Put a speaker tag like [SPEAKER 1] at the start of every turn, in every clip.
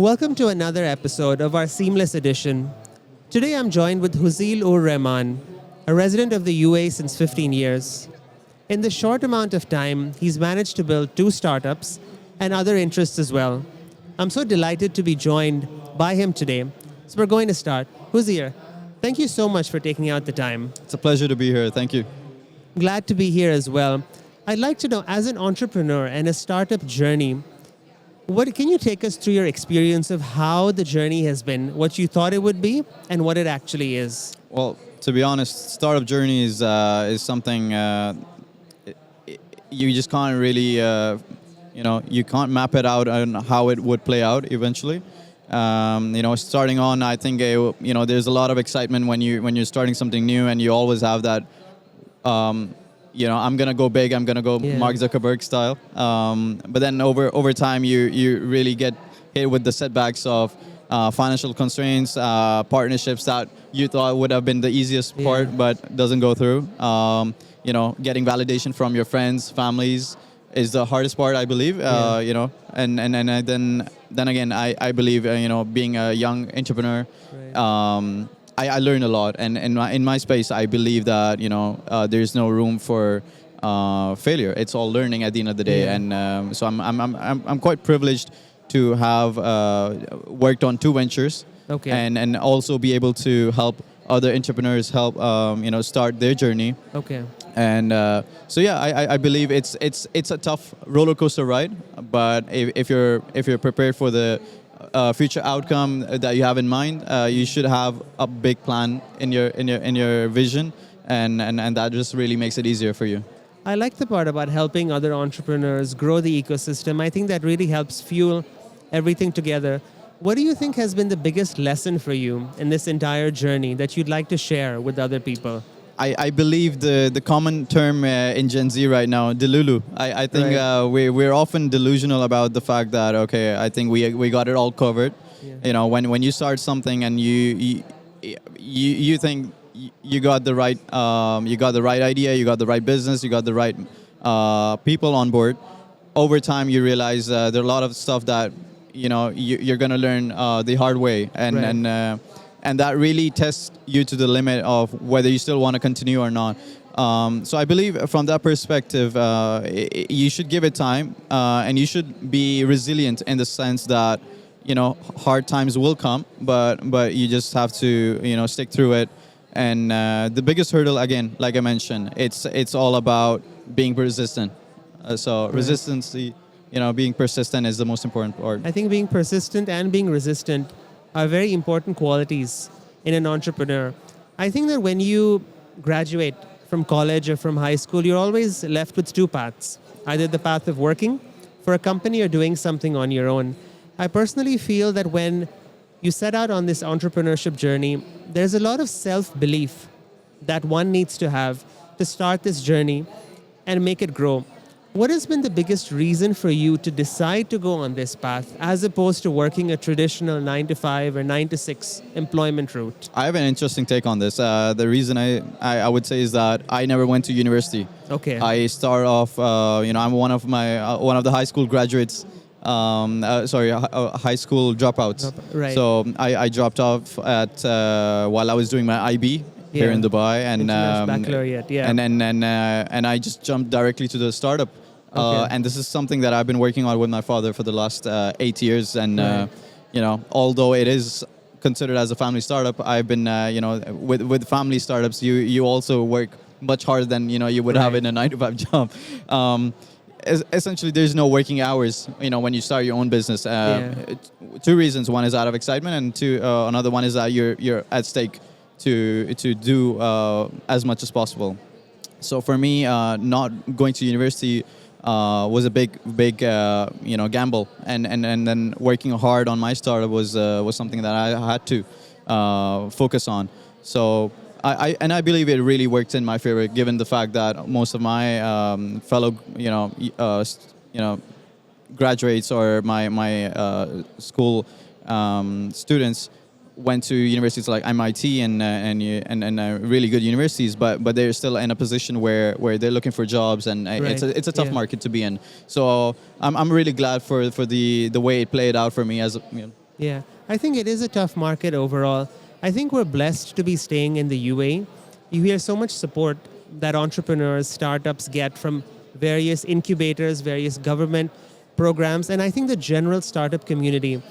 [SPEAKER 1] Welcome to another episode of our Seamless Edition. Today I'm joined with Uzeel or Rehman, a resident of the UAE since 15 years. In the short amount of time, he's managed to build 2 startups and other interests as well. I'm so delighted to be joined by him today. So we're going to start. Uzeel, thank you so much for taking out the time.
[SPEAKER 2] It's a pleasure to be here. Thank you.
[SPEAKER 1] Glad to be here as well. I'd like to know, as an entrepreneur and a startup journey, what can you take us through your experience of how the journey has been, what you thought it would be, and what it actually is?
[SPEAKER 2] Well, to be honest, startup journey is something you just can't really, you can't map it out on how it would play out eventually. Starting on, I think there's a lot of excitement when you're starting something new, and you always have that. I'm gonna go big. I'm gonna go Mark Zuckerberg style. But then over time, you really get hit with the setbacks of financial constraints, partnerships that you thought would have been the easiest part, but doesn't go through. Getting validation from your friends, families is the hardest part, I believe. And then again, I believe being a young entrepreneur.
[SPEAKER 1] Right.
[SPEAKER 2] I learned a lot, and in my space, I believe that there's no room for failure. It's all learning at the end of the day, and so I'm quite privileged to have worked on 2 ventures, and also be able to help other entrepreneurs start their journey.
[SPEAKER 1] Okay.
[SPEAKER 2] And I believe it's a tough roller coaster ride, but if you're prepared for the future outcome that you have in mind, you should have a big plan in your vision, and that just really makes it easier for you.
[SPEAKER 1] I like the part about helping other entrepreneurs grow the ecosystem. I think that really helps fuel everything together. What do you think has been the biggest lesson for you in this entire journey that you'd like to share with other people?
[SPEAKER 2] I believe the common term in Gen Z right now, delulu. I think we're often delusional about the fact that I think we got it all covered. Yeah. When you start something and you think you got the right idea, you got the right business, you got the right people on board. Over time, you realize there are a lot of stuff that you're gonna learn the hard way, and that really tests you to the limit of whether you still want to continue or not. So I believe from that perspective, you should give it time, and you should be resilient in the sense that hard times will come, but you just have to stick through it. And the biggest hurdle, again, like I mentioned, it's all about being persistent. Resistance, being persistent is the most important part.
[SPEAKER 1] I think being persistent and being resistant are very important qualities in an entrepreneur. I think that when you graduate from college or from high school, you're always left with 2 paths, either the path of working for a company or doing something on your own. I personally feel that when you set out on this entrepreneurship journey, there's a lot of self-belief that one needs to have to start this journey and make it grow. What has been the biggest reason for you to decide to go on this path as opposed to working a traditional 9-to-5 or 9-to-6 employment route?
[SPEAKER 2] I have an interesting take on this. The reason I would say is that I never went to university.
[SPEAKER 1] Okay.
[SPEAKER 2] I started off, I'm one of the high school graduates. High school dropouts.
[SPEAKER 1] Right.
[SPEAKER 2] So I dropped off at while I was doing my IB. Here in Dubai, and
[SPEAKER 1] baccalaureate,
[SPEAKER 2] and I just jumped directly to the startup. And this is something that I've been working on with my father for the last 8 years. And although it is considered as a family startup, I've been with family startups, you also work much harder than you would have in a 9-to-5 job. Essentially, there's no working hours. When you start your own business. 2 reasons: one is out of excitement, and another one is that you're at stake to do as much as possible. So for me, not going to university was a big gamble, and then working hard on my startup was something that I had to focus on. So I believe it really worked in my favor, given the fact that most of my fellow graduates or my school students went to universities like MIT and really good universities, but they're still in a position where they're looking for jobs, and it's a tough market to be in. So I'm really glad for the way it played out for me as
[SPEAKER 1] Yeah, I think it is a tough market overall. I think we're blessed to be staying in the UAE. You hear so much support that entrepreneurs, startups get from various incubators, various government programs, and I think the general startup community.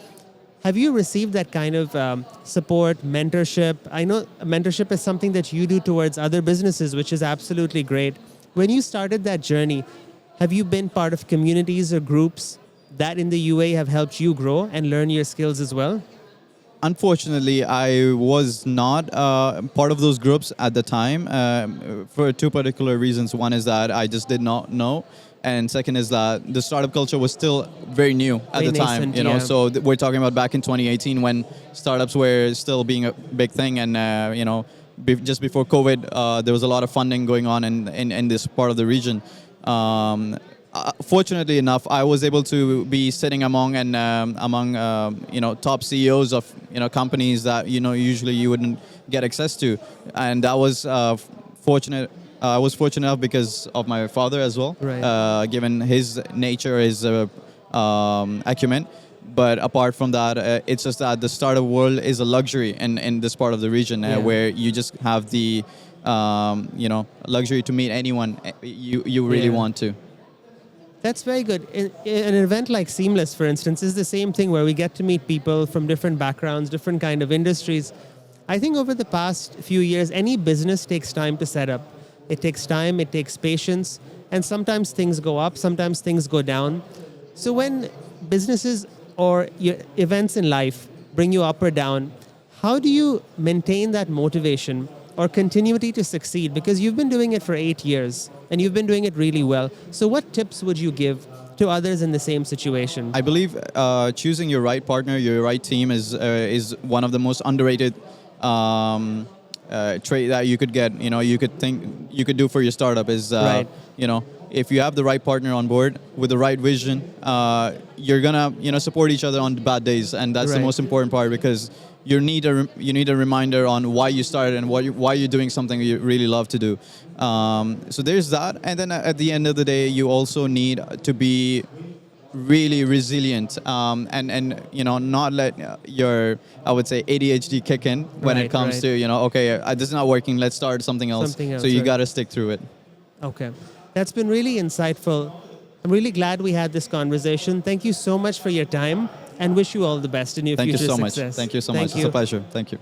[SPEAKER 1] Have you received that kind of support, mentorship? I know mentorship is something that you do towards other businesses, which is absolutely great. When you started that journey, have you been part of communities or groups that in the UAE have helped you grow and learn your skills as well?
[SPEAKER 2] Unfortunately, I was not part of those groups at the time for two particular reasons. One is that I just did not know, and second is that the startup culture was still very new at
[SPEAKER 1] Very
[SPEAKER 2] the time.
[SPEAKER 1] nascent,
[SPEAKER 2] You know,
[SPEAKER 1] yeah.
[SPEAKER 2] so we're talking about back in 2018 when startups were still being a big thing, and just before COVID, there was a lot of funding going on in this part of the region. Fortunately enough, I was able to be sitting among top CEOs of companies that usually you wouldn't get access to, and that was fortunate. I was fortunate enough because of my father as well,
[SPEAKER 1] Right.
[SPEAKER 2] given his nature, his acumen. But apart from that, it's just that the startup world is a luxury in this part of the region,
[SPEAKER 1] Yeah.
[SPEAKER 2] where you just have the luxury to meet anyone you really
[SPEAKER 1] Yeah.
[SPEAKER 2] want to.
[SPEAKER 1] That's very good. An event like Seamless, for instance, is the same thing where we get to meet people from different backgrounds, different kind of industries. I think over the past few years, any business takes time to set up. It takes time, it takes patience, and sometimes things go up, sometimes things go down. So when businesses or your events in life bring you up or down, how do you maintain that motivation or continuity to succeed? Because you've been doing it for 8 years and you've been doing it really well. So what tips would you give to others in the same situation?
[SPEAKER 2] I believe choosing your right partner, your right team is one of the most underrated trait that you could get. You could do for your startup is
[SPEAKER 1] Right.
[SPEAKER 2] if you have the right partner on board with the right vision, you're gonna support each other on bad days, and that's the
[SPEAKER 1] Right.
[SPEAKER 2] most important part because you need a reminder on why you started and why you're doing something you really love to do. So there's that, and then at the end of the day, you also need to be really resilient and not let your, I would say, ADHD kick in when it
[SPEAKER 1] Right,
[SPEAKER 2] comes
[SPEAKER 1] right.
[SPEAKER 2] to okay, this is not working, let's start something else.
[SPEAKER 1] Something else,
[SPEAKER 2] So you
[SPEAKER 1] right.
[SPEAKER 2] got to stick through it.
[SPEAKER 1] Okay. That's been really insightful. I'm really glad we had this conversation. Thank you so much for your time and wish you all the best in your
[SPEAKER 2] Thank you
[SPEAKER 1] future
[SPEAKER 2] so much.
[SPEAKER 1] success.
[SPEAKER 2] Thank you so much. It's a pleasure. Thank you.